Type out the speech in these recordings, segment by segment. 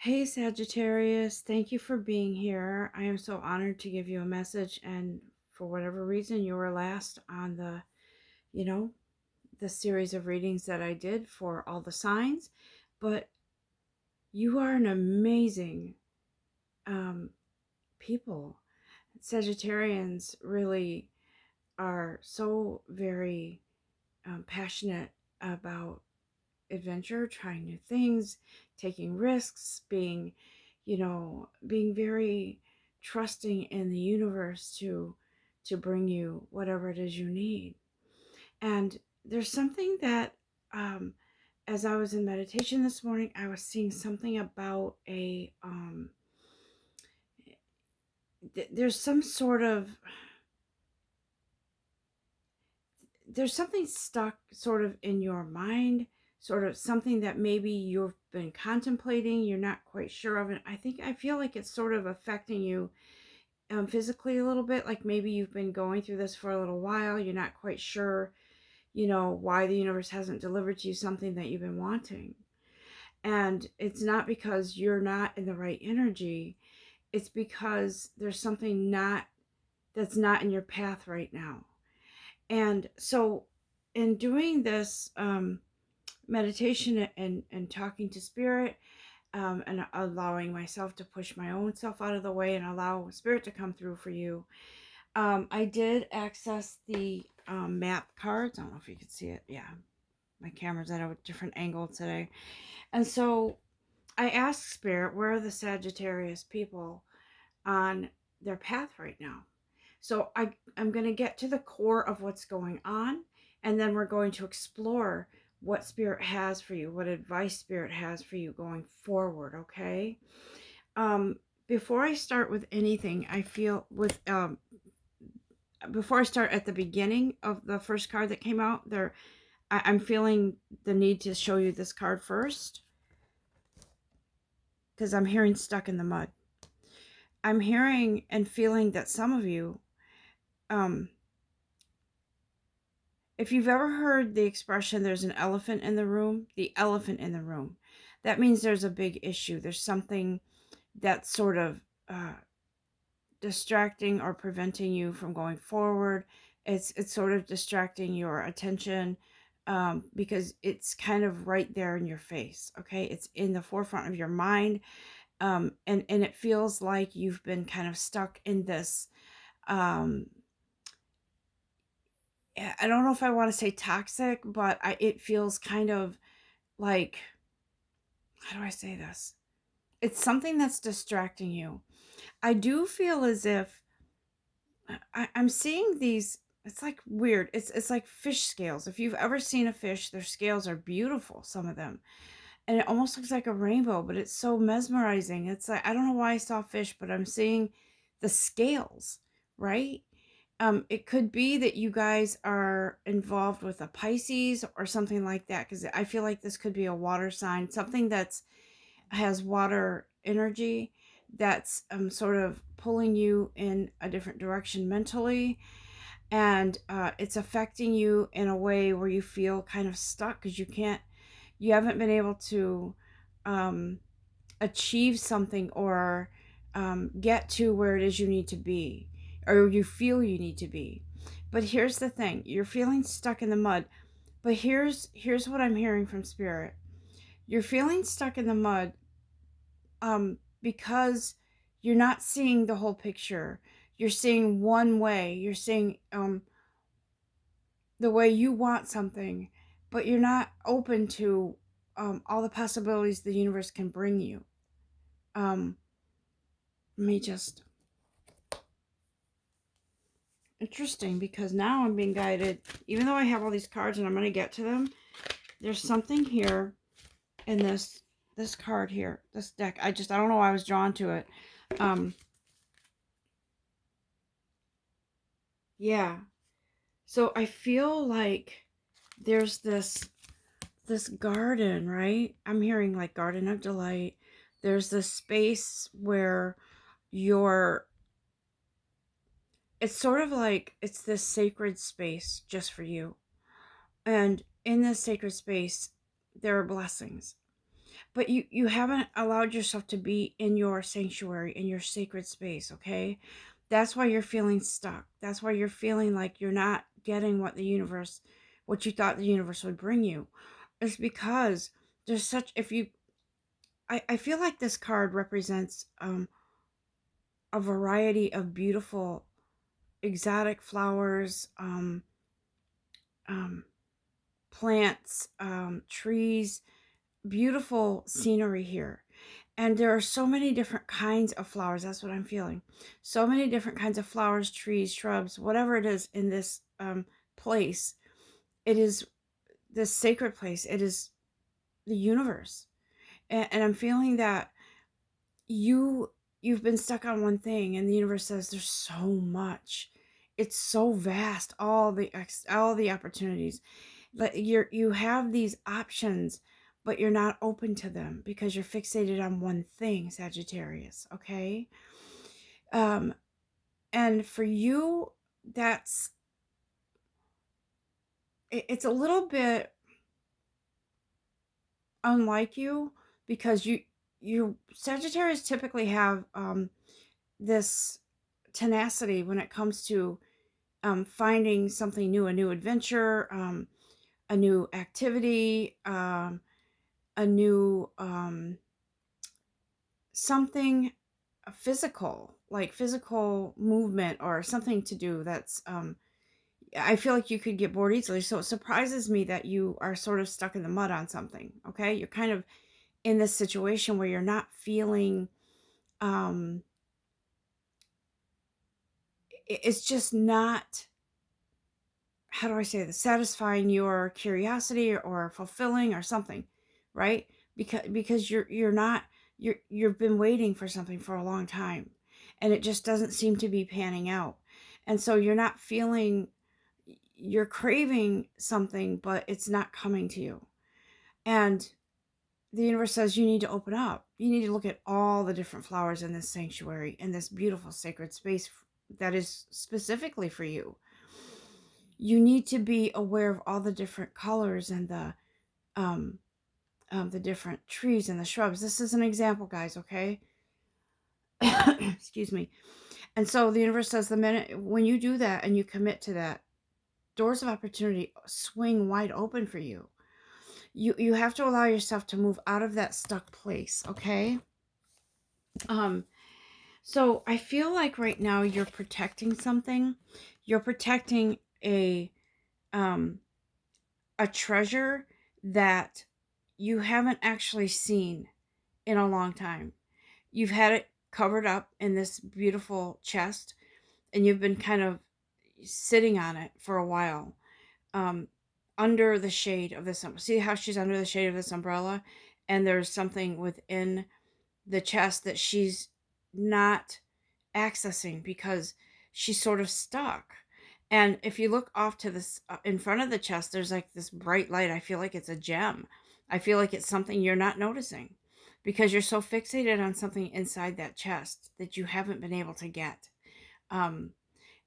Hey Sagittarius, thank you for being here. I am so honored to give you a message, and for whatever reason you were last on you know, the series of readings that I did for all the signs, but you are an amazing um people. Sagittarians really are so very passionate about adventure, trying new things, taking risks, being very trusting in the universe to bring you whatever it is you need. And there's something that as I was in meditation this morning, I was seeing something about there's some sort of there's something stuck sort of in your mind, sort of something that maybe you've been contemplating, you're not quite sure of. And I feel like it's sort of affecting you physically a little bit. Like maybe you've been going through this for a little while, you're not quite sure, why the universe hasn't delivered to you something that you've been wanting. And it's not because you're not in the right energy, it's because there's something not that's not in your path right now. And so, in doing this meditation and talking to spirit, and allowing myself to push my own self out of the way and allow spirit to come through for you, I did access the map cards. I don't know if you can see it. Yeah, my camera's at a different angle today. And so I asked spirit, where are the Sagittarius people on their path right now? So I'm going to get to the core of what's going on, and then we're going to explore what spirit has for you, what advice spirit has for you going forward, okay? Um, before I start with anything, I feel with before I start at the beginning of the first card that came out, I'm feeling the need to show you this card first because I'm hearing stuck in the mud. I'm hearing and feeling that some of you, um, if you've ever heard the expression, there's an elephant in the room, the elephant in the room, that means there's a big issue. There's something that's sort of uh, distracting or preventing you from going forward. It's sort of distracting your attention because it's kind of right there in your face. Okay, it's in the forefront of your mind, and it feels like you've been kind of stuck in this. Um, I don't know if I want to say toxic, but it feels kind of like, how do I say this? It's something that's distracting you. I do feel as if I'm seeing these. It's like weird. It's like fish scales. If you've ever seen a fish, their scales are beautiful. Some of them, and it almost looks like a rainbow, but it's so mesmerizing. It's like, I don't know why I saw fish, but I'm seeing the scales, right? It could be that you guys are involved with a Pisces or something like that, because I feel like this could be a water sign, something that's has water energy that's sort of pulling you in a different direction mentally, and it's affecting you in a way where you feel kind of stuck because you haven't been able to um, achieve something or get to where it is you need to be, or you feel you need to be. But here's the thing, you're feeling stuck in the mud. But here's what I'm hearing from spirit. You're feeling stuck in the mud because you're not seeing the whole picture. You're seeing one way. You're seeing the way you want something, but you're not open to all the possibilities the universe can bring you. Um, Let me just. Interesting, because now I'm being guided, even though I have all these cards and I'm going to get to them, there's something here in this card here, this deck. I don't know why I was drawn to it. Yeah. So I feel like there's this garden, right? I'm hearing like garden of delight. There's this space where you're it's sort of like it's this sacred space just for you. And in this sacred space, there are blessings. but you haven't allowed yourself to be in your sanctuary, in your sacred space, okay? That's why you're feeling stuck. That's why you're feeling like you're not getting what you thought the universe would bring you. It's because there's such, if you, I feel like this card represents a variety of beautiful exotic flowers, um, plants, trees, beautiful scenery here. And there are so many different kinds of flowers. That's what I'm feeling. So many different kinds of flowers, trees, shrubs, whatever it is in this place. It is this sacred place. It is the universe. And I'm feeling that you've been stuck on one thing, and the universe says there's so much. It's so vast, all the opportunities. Like you have these options, but you're not open to them because you're fixated on one thing, Sagittarius, okay? Um and for you, that's it's a little bit unlike you, because you Sagittarius typically have this tenacity when it comes to finding something new, a new adventure, a new activity, a new something physical, like physical movement or something to do that's I feel like you could get bored easily. So it surprises me that you are sort of stuck in the mud on something. Okay, you're kind of in this situation where you're not feeling um it's just not, how do I say this, satisfying your curiosity or fulfilling or something, right? Because you're not, you've been waiting for something for a long time, and it just doesn't seem to be panning out. And so you're not feeling, you're craving something, but it's not coming to you. And the universe says you need to open up. You need to look at all the different flowers in this sanctuary, in this beautiful sacred space that is specifically for you. You need to be aware of all the different colors and um, the different trees and the shrubs. This is an example, guys, okay? Excuse me. And so the universe says the minute when you do that and you commit to that, doors of opportunity swing wide open for you. You have to allow yourself to move out of that stuck place, okay? Um, so I feel like right now you're protecting something. You're protecting um a treasure that you haven't actually seen in a long time. You've had it covered up in this beautiful chest, and you've been kind of sitting on it for a while, um, under the shade of this. See how she's under the shade of this umbrella, and there's something within the chest that she's not accessing because she's sort of stuck. And if you look off to this in front of the chest, there's like this bright light. I feel like it's a gem. I feel like it's something you're not noticing because you're so fixated on something inside that chest that you haven't been able to get. Um,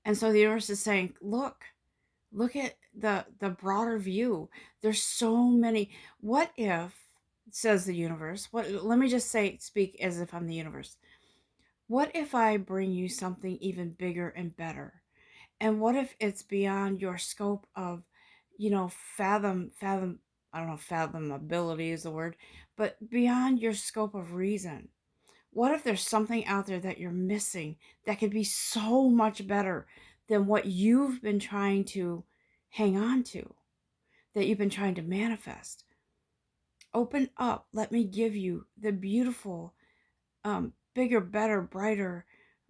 and so the universe is saying, look at the broader view. There's so many. What if, says the universe, what, let me just say, speak as if I'm the universe. What if I bring you something even bigger and better? And what if it's beyond your scope of, fathom, I don't know if fathomability is the word, but beyond your scope of reason? What if there's something out there that you're missing that could be so much better than what you've been trying to hang on to, that you've been trying to manifest? Open up. Let me give you the beautiful, bigger, better, brighter,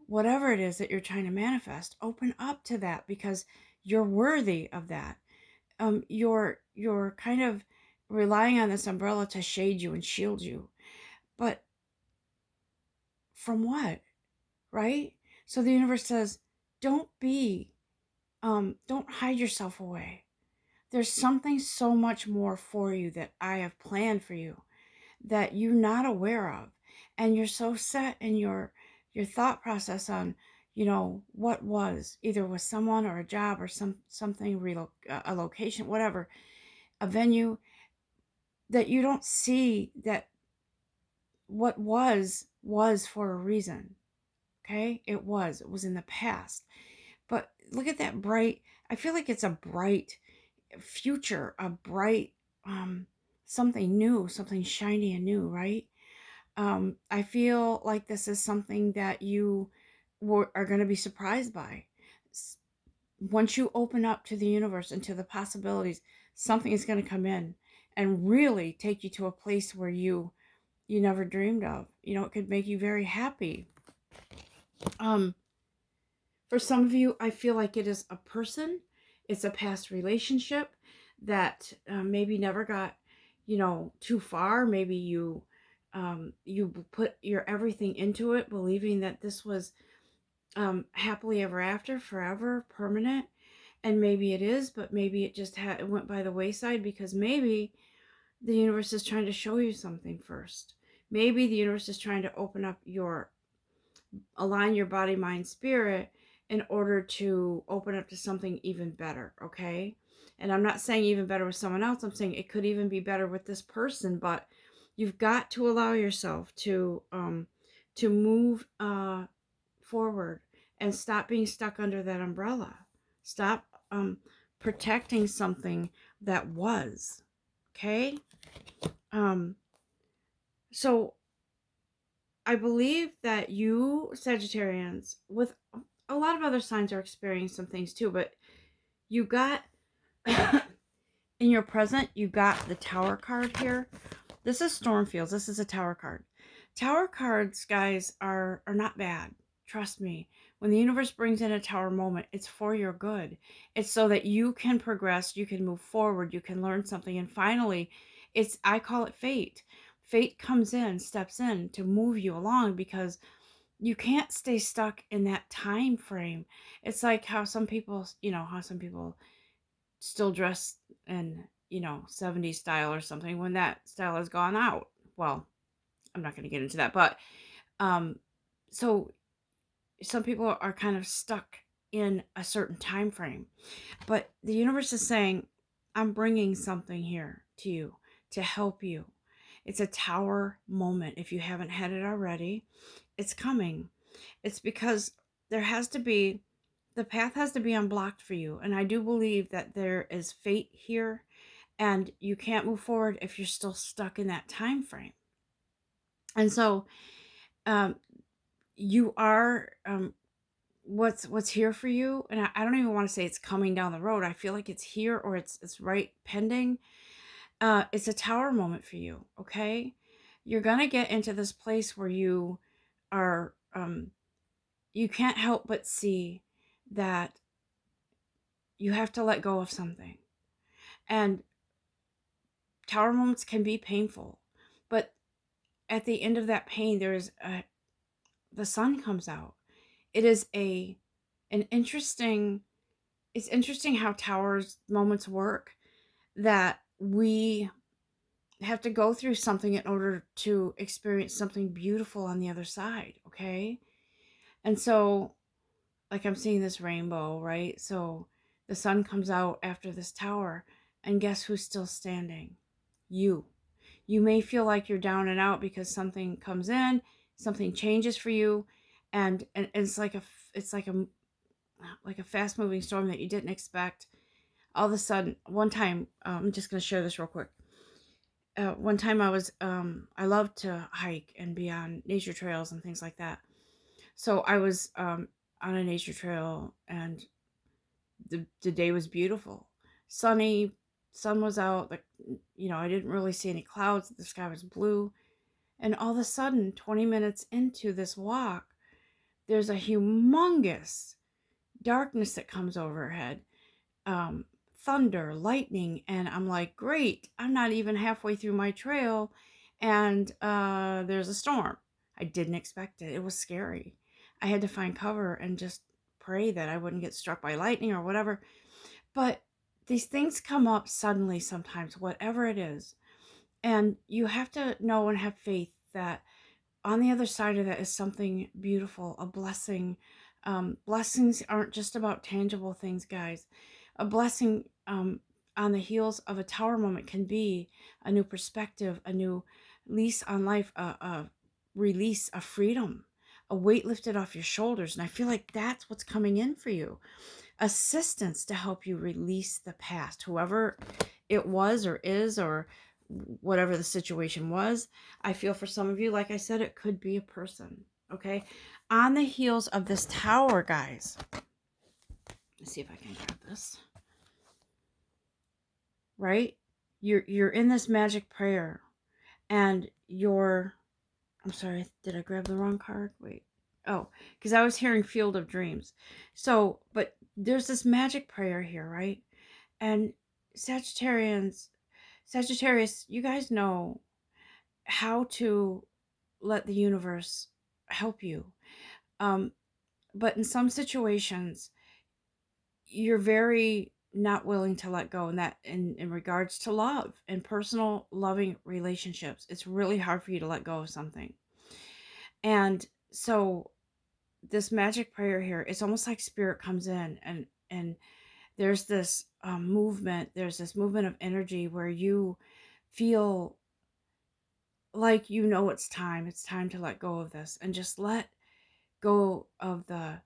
whatever it is that you're trying to manifest. Open up to that because you're worthy of that. You're kind of relying on this umbrella to shade you and shield you, but from what, right? So the universe says, don't be, don't hide yourself away. There's something so much more for you that I have planned for you that you're not aware of, and you're so set in your thought process on, what was, either with someone or a job or something, a location, whatever, a venue, that you don't see that what was for a reason. Okay, it was in the past. But look at that bright, I feel like it's a bright future, a bright something new, something shiny and new, right? I feel like this is something that you are going to be surprised by. Once you open up to the universe and to the possibilities, something is going to come in and really take you to a place where you never dreamed of. It could make you very happy. Um, for some of you, I feel like it is a person, it's a past relationship that maybe never got, too far. Maybe you put your everything into it, believing that this was happily ever after, forever, permanent. And maybe it is, but maybe it just it went by the wayside because maybe the universe is trying to show you something first. Maybe the universe is trying to align your body, mind, spirit in order to open up to something even better, okay? And I'm not saying even better with someone else. I'm saying it could even be better with this person, but you've got to allow yourself to move forward and stop being stuck under that umbrella. Stop protecting something that was, okay? Um so I believe that you Sagittarians, with a lot of other signs, are experiencing some things too, but you got in your present, you got the Tower card here. This is Stormfields. This is a Tower card. Tower cards, guys, are not bad. Trust me. When the universe brings in a Tower moment, it's for your good. It's so that you can progress, you can move forward, you can learn something, and finally, I call it fate. Fate comes in, steps in to move you along because you can't stay stuck in that time frame. It's like how some people, still dress in, 70s style or something when that style has gone out. Well, I'm not going to get into that, but um so some people are kind of stuck in a certain time frame. But the universe is saying, I'm bringing something here to you to help you. It's a Tower moment. If you haven't had it already, it's coming. It's because there has to be, the path has to be unblocked for you. And I do believe that there is fate here, and you can't move forward if you're still stuck in that time frame. And so um, you are what's here for you, and I don't even want to say it's coming down the road. I feel like it's here, or it's right pending. It's a Tower moment for you, okay? You're gonna get into this place where you are you can't help but see that you have to let go of something. And Tower moments can be painful, but at the end of that pain, the sun comes out. It is an interesting, it's interesting how Towers moments work, that we have to go through something in order to experience something beautiful on the other side, okay? And so, like, I'm seeing this rainbow, right? So the sun comes out after this tower, and guess who's still standing? You. You may feel like you're down and out because something comes in, something changes for you, and it's like a fast moving storm that you didn't expect. All of a sudden, one time, I'm just going to share this real quick. One time I love to hike and be on nature trails and things like that. So I was on a nature trail, and the day was beautiful, sunny, sun was out. Like, I didn't really see any clouds. The sky was blue, and all of a sudden, 20 minutes into this walk, there's a humongous darkness that comes overhead, um, thunder, lightning, and I'm like, great, I'm not even halfway through my trail, and there's a storm. I didn't expect it. It was scary. I had to find cover and just pray that I wouldn't get struck by lightning or whatever. But these things come up suddenly sometimes, whatever it is, and you have to know and have faith that on the other side of that is something beautiful, a blessing. Blessings aren't just about tangible things, guys. A blessing on the heels of a Tower moment can be a new perspective, a new lease on life, release of freedom, a weight lifted off your shoulders. And I feel like that's what's coming in for you. Assistance to help you release the past, whoever it was or is, or whatever the situation was. I feel for some of you, like I said, it could be a person. Okay. On the heels of this Tower, guys. Let's see if I can grab this. Right? You're in this magic prayer, and I'm sorry, did I grab the wrong card? Wait. Oh, because I was hearing Field of Dreams. So, but there's this magic prayer here, right? And Sagittarius, you guys know how to let the universe help you. But in some situations, you're very not willing to let go, and that in regards to love and personal loving relationships, it's really hard for you to let go of something. And so this magic prayer here, it's almost like spirit comes in, and there's this movement, of energy where you feel like it's time to let go of this, and just let go of the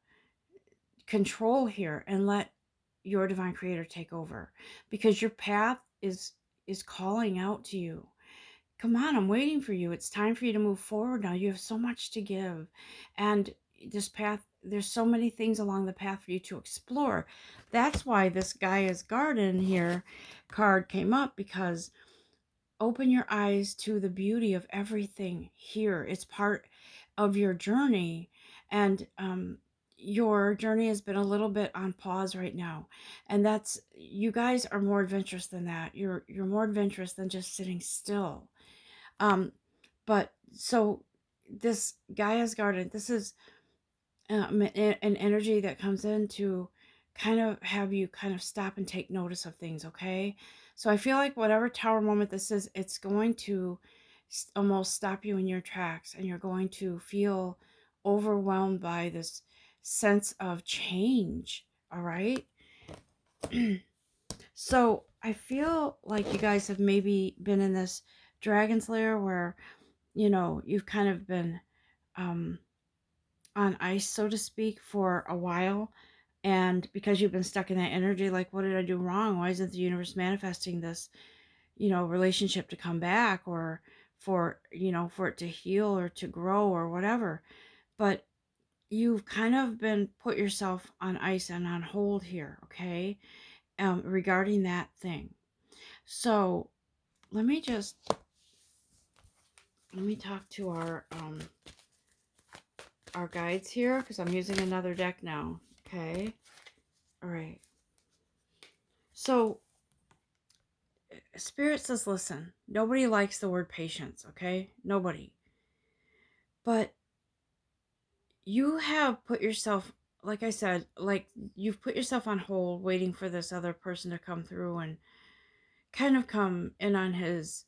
control here, and let your divine creator take over, because your path is calling out to you. Come on, I'm waiting for you. It's time for you to move forward now. You have so much to give, and this path, there's so many things along the path for you to explore. That's why this Gaia's Garden here card came up, because open your eyes to the beauty of everything here. It's part of your journey, and your journey has been a little bit on pause right now, and that's, you guys are more adventurous than that. You're more adventurous than just sitting still. But so this Gaia's Garden, this is an energy that comes in to kind of have you kind of stop and take notice of things, okay? So I feel like whatever Tower moment this is, it's going to almost stop you in your tracks, and you're going to feel overwhelmed by this sense of change, all right? So I feel like you guys have maybe been in this dragon's lair where, you've kind of been on ice, so to speak, for a while. And because you've been stuck in that energy, like, what did I do wrong? Why isn't the universe manifesting this, relationship to come back, or for it to heal or to grow or whatever? But you've kind of been put yourself on ice and on hold here, okay? Regarding that thing. So let me talk to our guides here, because I'm using another deck now. Okay. All right. So Spirit says, listen, nobody likes the word patience, okay? Nobody. But you have put yourself, like I said, like you've put yourself on hold waiting for this other person to come through and kind of come in on his,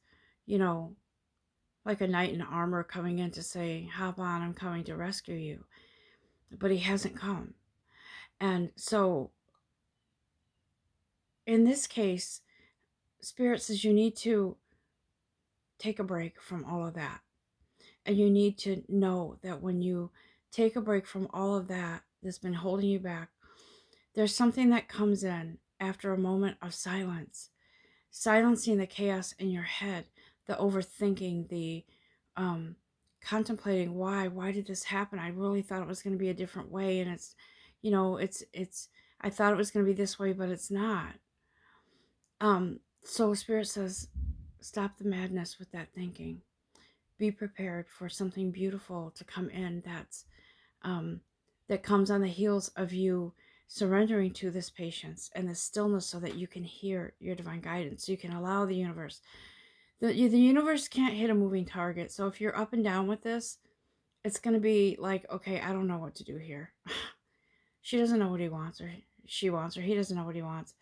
like a knight in armor coming in to say, hop on, I'm coming to rescue you. But he hasn't come. And so in this case, Spirit says you need to take a break from all of that. And you need to know that when you take a break from all of that that's been holding you back, there's something that comes in after a moment of silence, silencing the chaos in your head, the overthinking, the contemplating, why did this happen? I really thought it was going to be a different way, and it's, I thought it was going to be this way, but it's not. So Spirit says, stop the madness with that thinking. Be prepared for something beautiful to come in that comes on the heels of you surrendering to this patience and this stillness, so that you can hear your divine guidance, so you can allow the universe. The universe can't hit a moving target. So if you're up and down with this, it's going to be like, okay, I don't know what to do here. She doesn't know what he wants, or she wants, or he doesn't know what he wants.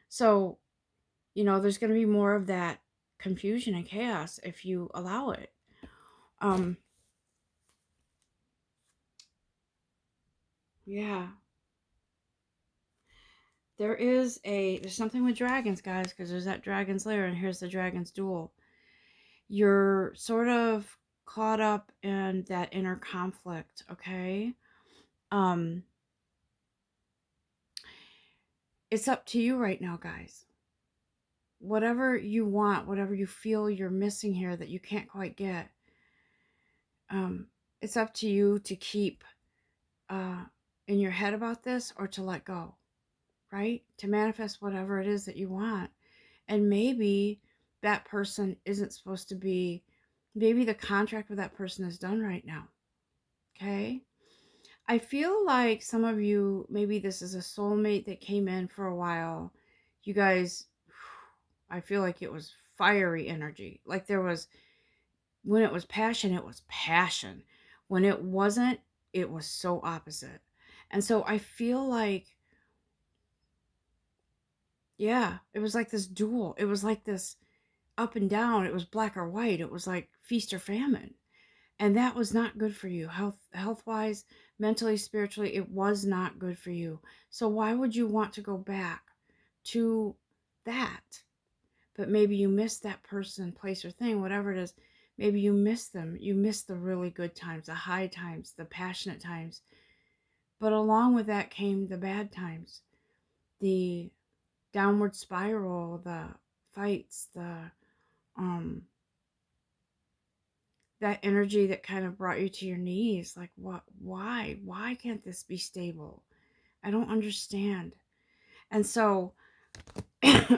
So, there's going to be more of that confusion and chaos if you allow it. Yeah. There's something with dragons, guys, because there's that dragon's lair, and here's the dragon's duel. You're sort of caught up in that inner conflict, okay? Um, it's up to you right now, guys. Whatever you want, whatever you feel you're missing here that you can't quite get, it's up to you to keep uh, in your head about this or to let go, right? To manifest whatever it is that you want. And maybe that person isn't supposed to be, maybe the contract with that person is done right now, okay? I feel like some of you, maybe this is a soulmate that came in for a while. You guys, I feel like it was fiery energy. Like there was, when it was passion, it was passion. When it wasn't, it was so opposite. And so I feel like, yeah, it was like this duel. It was like this up and down. It was black or white. It was like feast or famine. And that was not good for you. Health wise, mentally, spiritually, it was not good for you. So why would you want to go back to that? But maybe you miss that person, place, or thing, whatever it is. Maybe you miss them. You miss the really good times, the high times, the passionate times. But along with that came the bad times, the downward spiral, the fights, the um that energy that kind of brought you to your knees. Like, what? Why can't this be stable? I don't understand. And so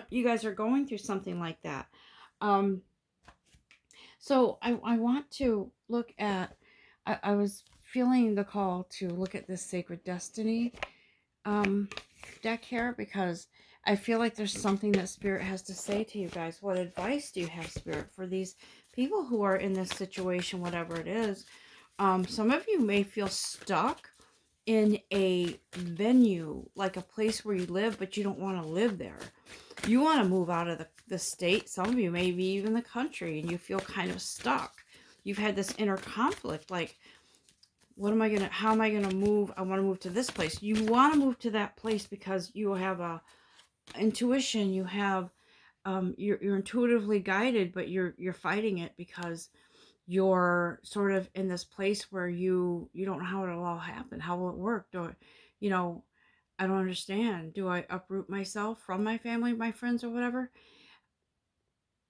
you guys are going through something like that. um so I want to look at, I was feeling the call to look at this Sacred Destiny deck here, because I feel like there's something that Spirit has to say to you guys. What advice do you have, Spirit, for these people who are in this situation, whatever it is? Some of you may feel stuck in a venue, like a place where you live, but you don't want to live there. You want to move out of the state. Some of you maybe even the country, and you feel kind of stuck. You've had this inner conflict, like, how am I gonna move? I want to move to this place. You want to move to that place because you have a intuition. You have, you're intuitively guided, but you're fighting it because you're sort of in this place where you don't know how it'll all happen. How will it work? You know, I don't understand. Do I uproot myself from my family, my friends, or whatever?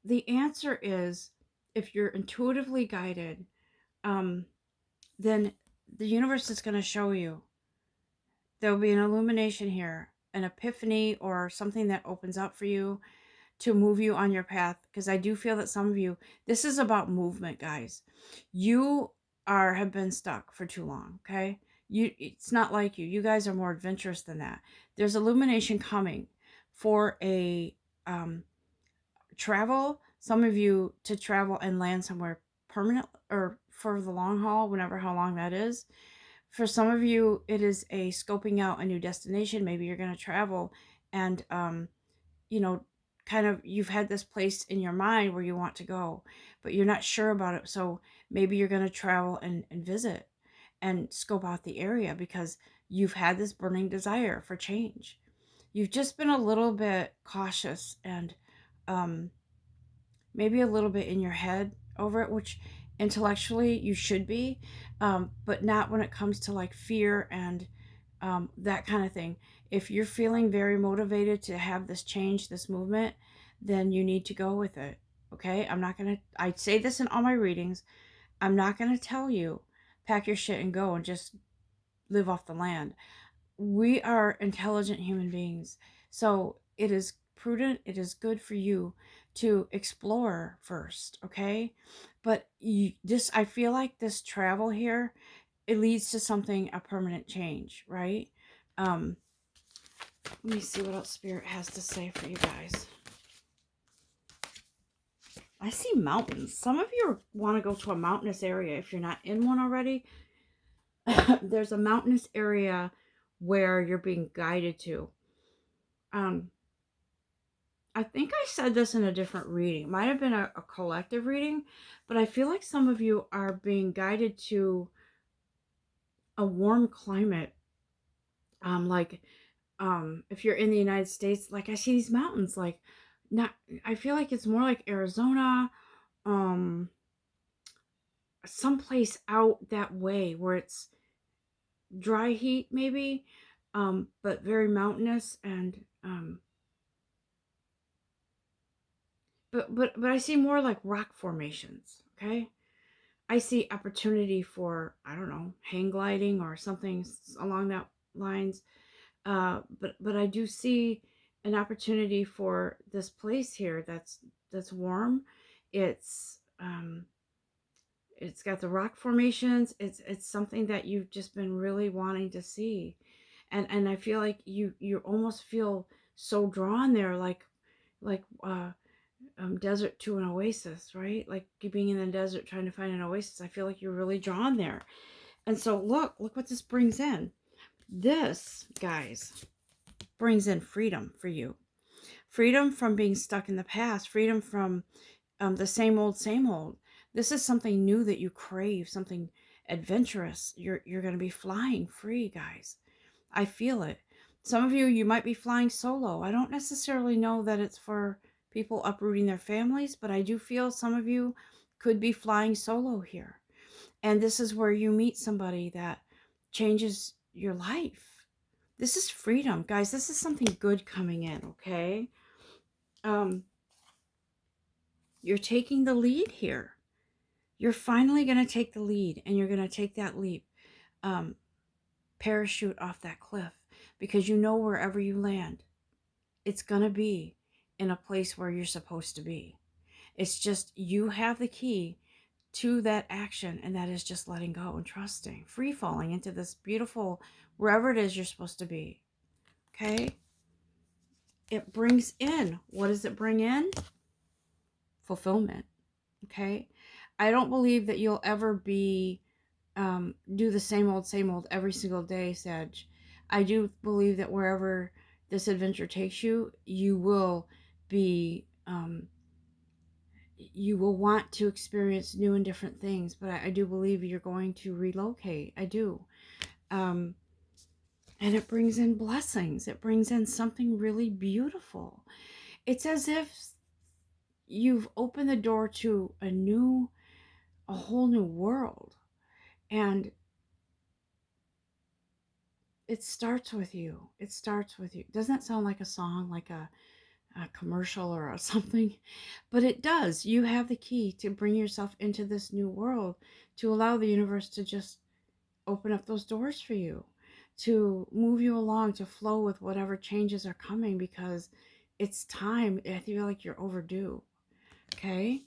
The answer is, if you're intuitively guided, um, then the universe is going to show you. There will be an illumination here, an epiphany, or something that opens up for you to move you on your path. Because I do feel that some of you, this is about movement, guys. You have been stuck for too long, okay? It's not like you guys are more adventurous than that. There's illumination coming for a travel, some of you to travel and land somewhere permanent or for the long haul, whenever, how long that is. For some of you, it is a scoping out a new destination. Maybe you're going to travel and you know, kind of, you've had this place in your mind where you want to go, but you're not sure about it. So maybe you're going to travel and visit and scope out the area because you've had this burning desire for change. You've just been a little bit cautious and maybe a little bit in your head over it, which intellectually you should be, but not when it comes to like fear and that kind of thing. If you're feeling very motivated to have this change, this movement, then you need to go with it. Okay? I say this in all my readings. I'm not going to tell you, pack your shit and go and just live off the land. We are intelligent human beings. So it is prudent, it is good for you to explore first, okay? But I feel like this travel here, it leads to something, a permanent change, right? Let me see what else Spirit has to say for you guys. I see mountains. Some of you want to go to a mountainous area if you're not in one already. There's a mountainous area where you're being guided to. I think I said this in a different reading. It might have been a collective reading, but I feel like some of you are being guided to a warm climate. If you're in the United States, like I see these mountains, like not. I feel like it's more like Arizona, um, someplace out that way where it's dry heat maybe, but very mountainous, and but I see more like rock formations, okay? I see opportunity for, I don't know, hang gliding or something along that lines. But I do see an opportunity for this place here that's warm. It's it's got the rock formations. It's something that you've just been really wanting to see, and I feel like you almost feel so drawn there, like desert to an oasis, right? Like being in the desert trying to find an oasis. I feel like you're really drawn there. And so look what this brings in. This, guys, brings in freedom for you. Freedom from being stuck in the past, freedom from the same old, same old. This is something new that you crave, something adventurous. You're going to be flying free, guys. I feel it. Some of you, you might be flying solo. I don't necessarily know that it's for people uprooting their families, but I do feel some of you could be flying solo here. And this is where you meet somebody that changes your life. This is freedom, guys. This is something good coming in, okay? Um, you're taking the lead here. You're finally going to take the lead, and you're going to take that leap. Parachute off that cliff, because you know wherever you land, it's going to be in a place where you're supposed to be. It's just you have the key to that action, and that is just letting go and trusting, free falling into this beautiful, wherever it is you're supposed to be. Okay? It brings in, what does it bring in? Fulfillment. Okay? I don't believe that you'll ever be do the same old every single day, Sag. I do believe that wherever this adventure takes you, you will be you will want to experience new and different things. But I do believe you're going to relocate. I do. And it brings in blessings. It brings in something really beautiful. It's as if you've opened the door to a whole new world. And it starts with you. It starts with you. Doesn't that sound like a song, like a commercial or something? But it does. You have the key to bring yourself into this new world, to allow the universe to just open up those doors for you, to move you along, to flow with whatever changes are coming, because it's time. I feel like you're overdue. Okay?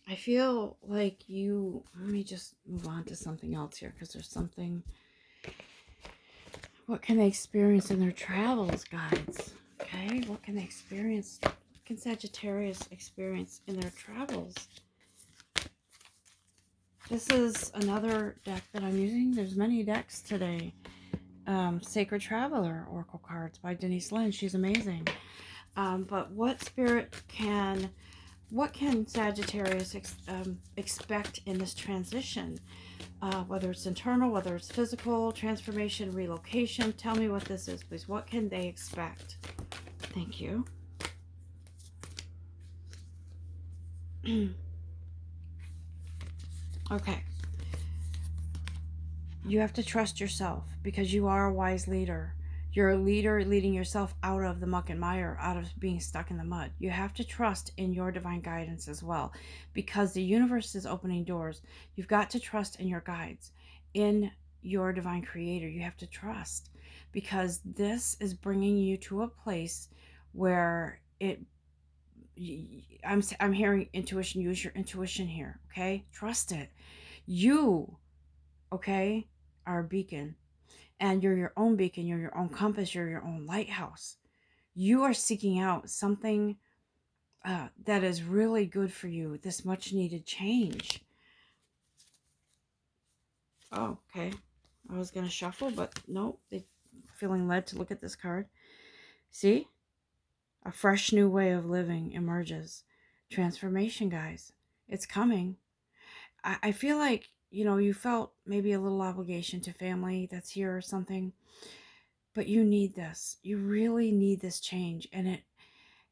I feel like let me just move on to something else here, because there's something. What can they experience in their travels, guides? Okay, what can they experience? What can Sagittarius experience in their travels? This is another deck that I'm using. There's many decks today. Sacred Traveler Oracle cards by Denise Lynn. She's amazing. But what can Sagittarius expect in this transition? Whether it's internal, whether it's physical, transformation, relocation. Tell me what this is, please. What can they expect? Thank you. Okay. You have to trust yourself, because you are a wise leader. You're a leader leading yourself out of the muck and mire, out of being stuck in the mud. You have to trust in your divine guidance as well, because the universe is opening doors. You've got to trust in your guides, in your divine creator. You have to trust, because this is bringing you to a place where I'm hearing intuition. Use your intuition here, okay? Trust it. You, okay, are a beacon. And you're your own beacon, you're your own compass, you're your own lighthouse. You are seeking out something that is really good for you, this much needed change. Oh, okay. I was going to shuffle, but no, feeling led to look at this card. See? A fresh new way of living emerges. Transformation, guys. It's coming. I feel like, you felt maybe a little obligation to family that's here or something. But you need this. You really need this change. And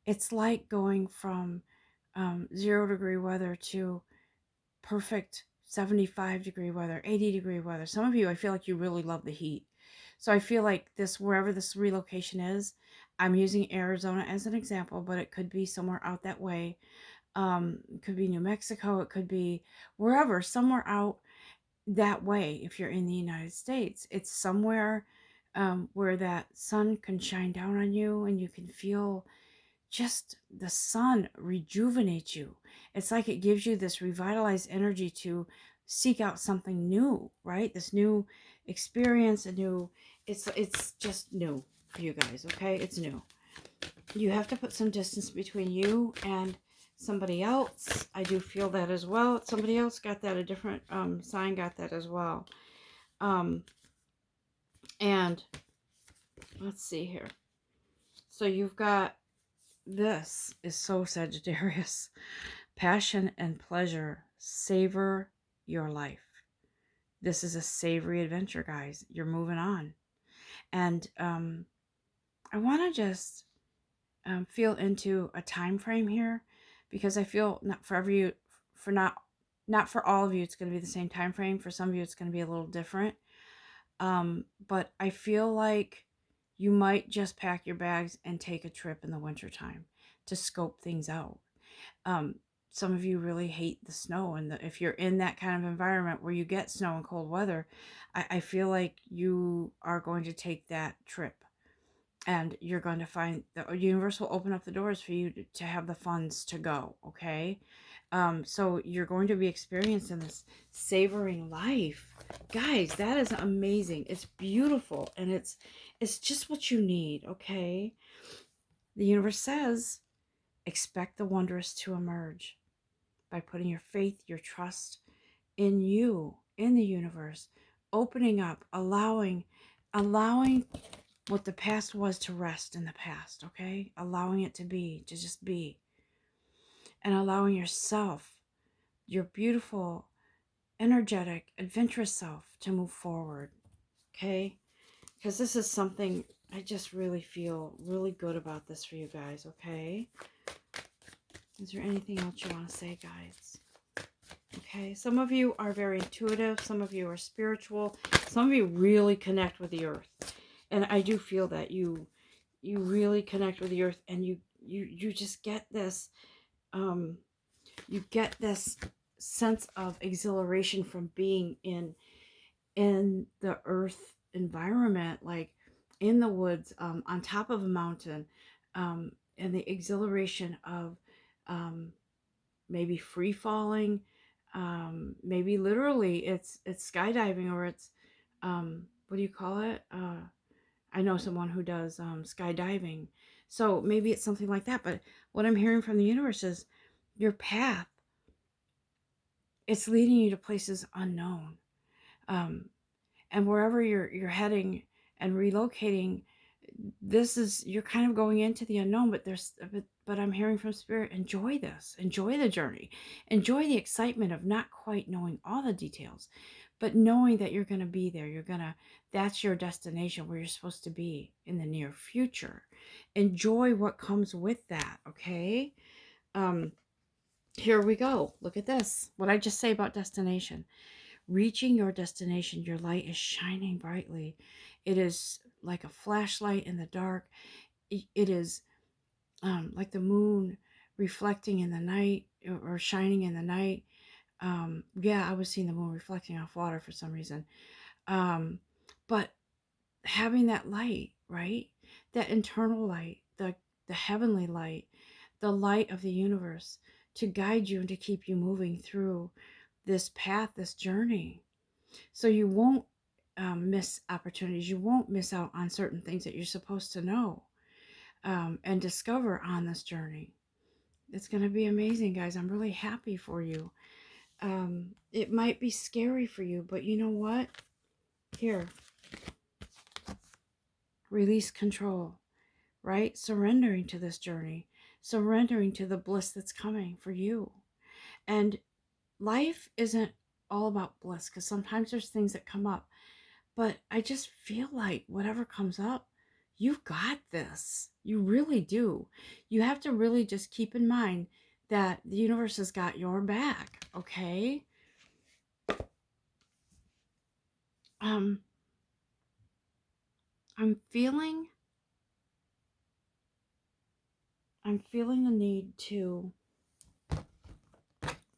It's like going from 0-degree weather to perfect 75-degree weather, 80-degree weather. Some of you, I feel like you really love the heat. So I feel like this, wherever this relocation is, I'm using Arizona as an example, but it could be somewhere out that way. It could be New Mexico. It could be wherever, somewhere out that way. If you're in the United States, it's somewhere where that sun can shine down on you and you can feel just the sun rejuvenates you. It's like it gives you this revitalized energy to seek out something new, right? This new experience, a new, it's just new for you guys, okay? It's new. You have to put some distance between you and somebody else. I do feel that as well. Somebody else got that, a different sign got that as well. And let's see here. So you've got, this is so Sagittarius. Passion and pleasure. Savor your life. This is a savory adventure, guys. You're moving on. And I want to just feel into a time frame here, because I feel not for every for not for all of you it's going to be the same time frame. For some of you it's going to be a little different. But I feel like you might just pack your bags and take a trip in the wintertime to scope things out. Some of you really hate the snow, and if you're in that kind of environment where you get snow and cold weather, I feel like you are going to take that trip, and you're going to find the universe will open up the doors for you to have the funds to go. Okay. So you're going to be experiencing this, savoring life, guys. That is amazing. It's beautiful, and it's just what you need. Okay. The universe says, expect the wondrous to emerge by putting your faith, your trust in you, in the universe, opening up, allowing what the past was to rest in the past, okay? Allowing it to be, to just be. And allowing yourself, your beautiful, energetic, adventurous self to move forward, okay? Because this is something I just really feel really good about this for you guys, okay? Is there anything else you want to say, guys? Okay, some of you are very intuitive. Some of you are spiritual. Some of you really connect with the earth. And I do feel that you really connect with the earth, and you just get this, you get this sense of exhilaration from being in the earth environment, like in the woods, on top of a mountain, and the exhilaration of maybe free falling, maybe literally it's skydiving, or it's what do you call it? I know someone who does skydiving, so maybe it's something like that. But what I'm hearing from the universe is your path, it's leading you to places unknown, and wherever you're heading and relocating, this is, you're kind of going into the unknown. But I'm hearing from spirit, enjoy this, enjoy the journey, enjoy the excitement of not quite knowing all the details, but knowing that you're going to be there. That's your destination, where you're supposed to be in the near future. Enjoy what comes with that. Okay. Here we go. Look at this, what I just say about destination. Reaching your destination, your light is shining brightly. It is like a flashlight in the dark. It is like the moon reflecting in the night, or shining in the night. Yeah, I was seeing the moon reflecting off water for some reason. But having that light, right? That internal light, the heavenly light, the light of the universe, to guide you and to keep you moving through this path, this journey. So you won't miss opportunities. You won't miss out on certain things that you're supposed to know and discover on this journey. It's going to be amazing, guys. I'm really happy for you. It might be scary for you, but you know what? Here, release control, right? Surrendering to this journey, surrendering to the bliss that's coming for you. And life isn't all about bliss, because sometimes there's things that come up. But I just feel like whatever comes up, you've got this. You really do. You have to really just keep in mind that the universe has got your back, okay? I'm feeling the need to,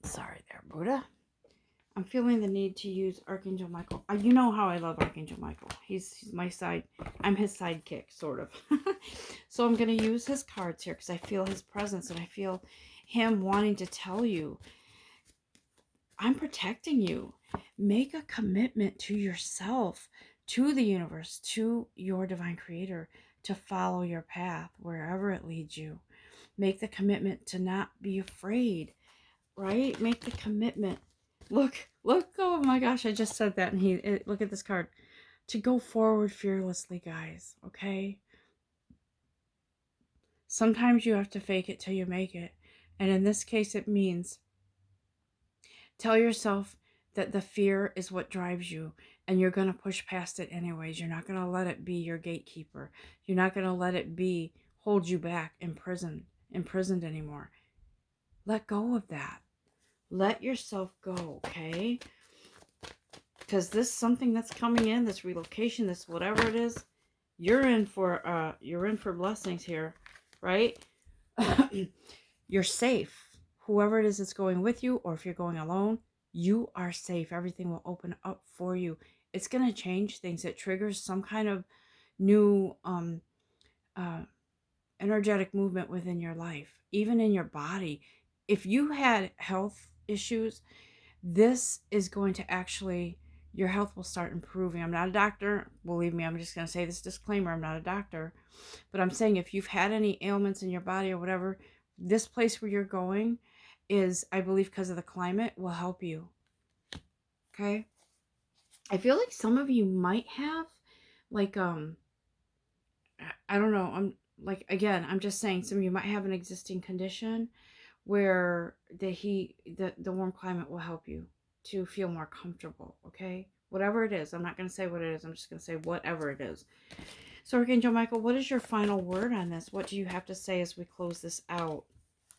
sorry there, Buddha. I'm feeling the need to use Archangel Michael. You know how I love Archangel Michael. He's my side. I'm his sidekick, sort of. So I'm going to use his cards here because I feel his presence and I feel him wanting to tell you, I'm protecting you. Make a commitment to yourself, to the universe, to your divine creator, to follow your path wherever it leads you. Make the commitment to not be afraid, right? Make the commitment. Look, oh my gosh, I just said that. And look at this card. To go forward fearlessly, guys, okay? Sometimes you have to fake it till you make it. And in this case, it means tell yourself that the fear is what drives you and you're going to push past it anyways. You're not going to let it be your gatekeeper. You're not going to let it hold you back, imprisoned anymore. Let go of that. Let yourself go, okay? Because this something that's coming in, this relocation, this whatever it is, you're in for blessings here, right? You're safe. Whoever it is that's going with you, or if you're going alone, you are safe. Everything will open up for you. It's going to change things. It triggers some kind of new energetic movement within your life, even in your body. If you had health issues, this is going to actually, your health will start improving. I'm not a doctor. Believe me, I'm just going to say this disclaimer. I'm not a doctor. But I'm saying if you've had any ailments in your body or whatever, this place where you're going is, I believe, because of the climate, will help you. Okay? I feel like some of you might have, like, I don't know. I'm like, again, I'm just saying some of you might have an existing condition where the warm climate will help you to feel more comfortable, okay? Whatever it is. I'm not going to say what it is. I'm just going to say whatever it is. So, Archangel Michael, what is your final word on this? What do you have to say as we close this out?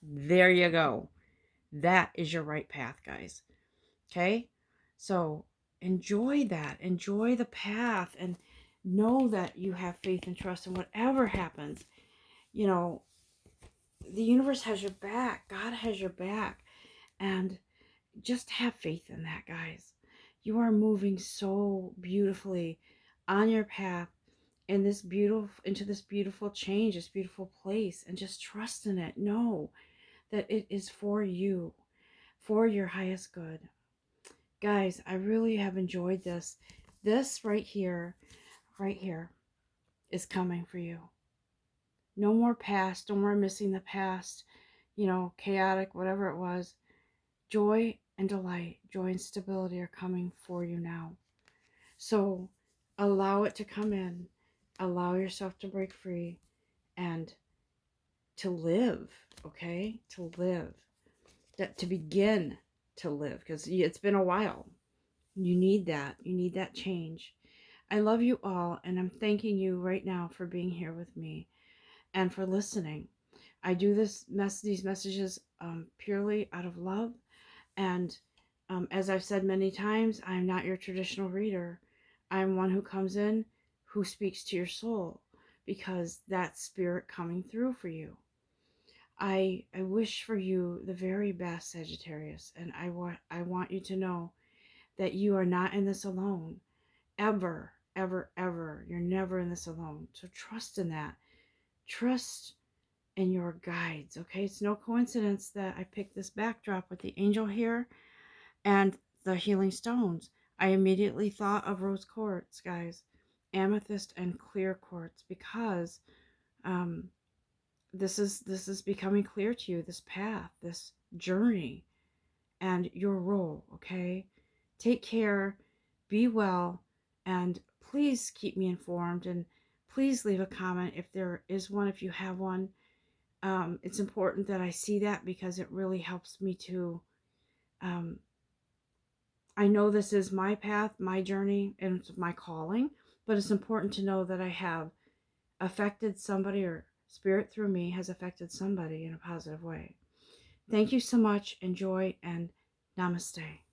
There you go. That is your right path, guys. Okay? So, enjoy that. Enjoy the path and know that you have faith and trust in whatever happens. You know, the universe has your back. God has your back. And just have faith in that, guys. You are moving so beautifully on your path into this beautiful change, this beautiful place, and just trust in it. Know that it is for you, for your highest good. Guys, I really have enjoyed this. This right here is coming for you. No more past, no more missing the past, chaotic, whatever it was. Joy and delight, joy and stability are coming for you now. So allow it to come in. Allow yourself to break free and to live, okay? To live. To begin to live, because it's been a while. You need that. You need that change. I love you all, and I'm thanking you right now for being here with me and for listening. I do these messages purely out of love, and as I've said many times, I'm not your traditional reader. I'm one who comes in, who speaks to your soul, because that's spirit coming through for you. I wish for you the very best, Sagittarius, and I want you to know that you are not in this alone. Ever, ever, ever. You're never in this alone. So trust in that. Trust in your guides, okay? It's no coincidence that I picked this backdrop with the angel here and the healing stones. I immediately thought of rose quartz, guys. Amethyst and clear quartz, because this is becoming clear to you, this path, this journey, and your role, okay? Take care, be well, and please keep me informed, and please leave a comment if there is one, if you have one. It's important that I see that, because it really helps me to, I know this is my path, my journey, and it's my calling, but it's important to know that I have affected somebody, or spirit through me has affected somebody in a positive way. Thank you so much. Enjoy, and namaste.